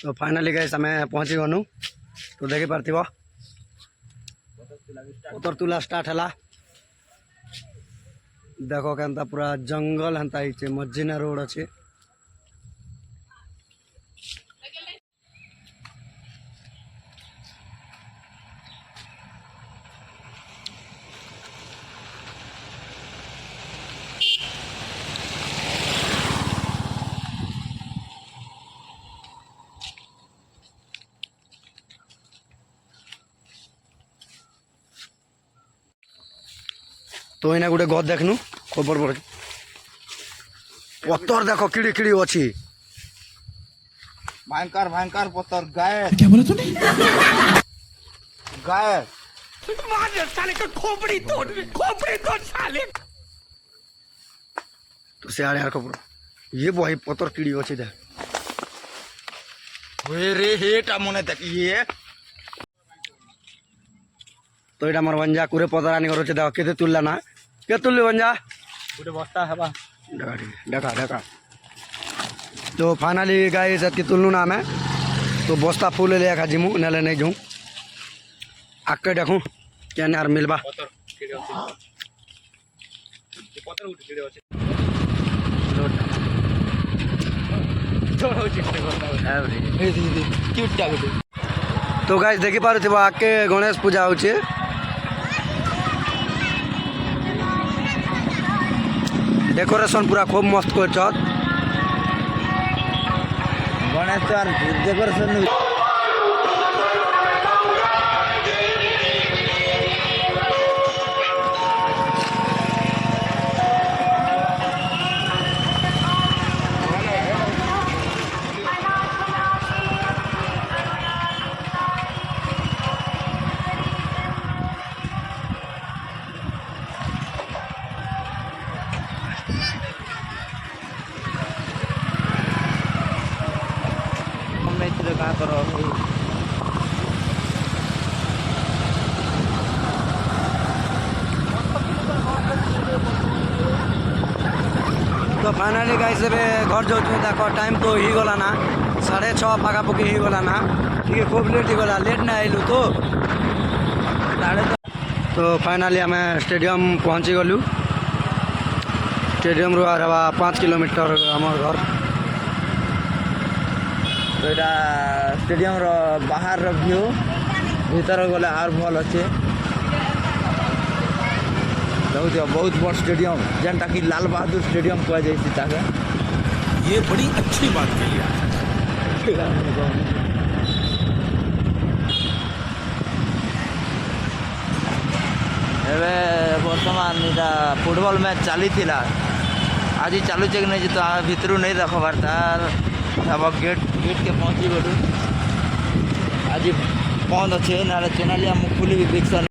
तो finally guys आम पहुँची गनु तो देखी पार्थ पतर तुला स्टार्ट है देखो केनता पूरा जंगल हेन्ता मझीना रोड अच्छे तो इना गोटे गद देखनु खबर पर पत्थर देखो किड़ी किड़ी अच्छी भयंकर भयंकर पत्थर गाय क्या बोला तूने? गाय साले का खोपड़ी तोड़ साले। तो से आड़े खबर ये वही पत्थर किड़ी अच्छी देख रे हेटा मने देखिए तो ये मोर बंजा कुरे पतर आनी कर देखो केते तुलला ना के तुल्ली बंजा गोटे बस्ता हेबा देखा देखा तो फाइनाली गाइस एति तुलनु ना आमे तो बस्ता फुल ले खा जिमु नेले नहीं जाऊँ आके देखूँ क्या यार मिलबा तो गाइस देखी पारे आके गणेश पूजा होचे डेकोरेशन पूरा खूब मस्त कर गणेश यार डेकोरेशन का करो तो फाइनाली गाइस घर जाऊँ देख टाइम तो ही गला ना 6:30 पाखापाखि ही गला ना ठीक है खूब लेट ही गला लेट ना आइलु तो फाइनाली आम स्टेडियम पहुँची गलु स्टेडियम रू 5 किलोमीटर आम घर तो यहाँ स्टेडियम रो बाहर रो व्यू भीतर गले आर भल अच्छे देखो बहुत बड़ स्टेडियम जेनटा कि लाल बहादुर स्टेडियम कह जाए ये बड़ी अच्छी बात कही एबे बर्तमान इटा फुटबॉल मैच चली थिला आज चलुचे कि नहीं तो भितर नहीं देखबार तार अब गेट के पहुँची गलु आज बंद अच्छे ना चेनाली मुखफुली भी बिकसन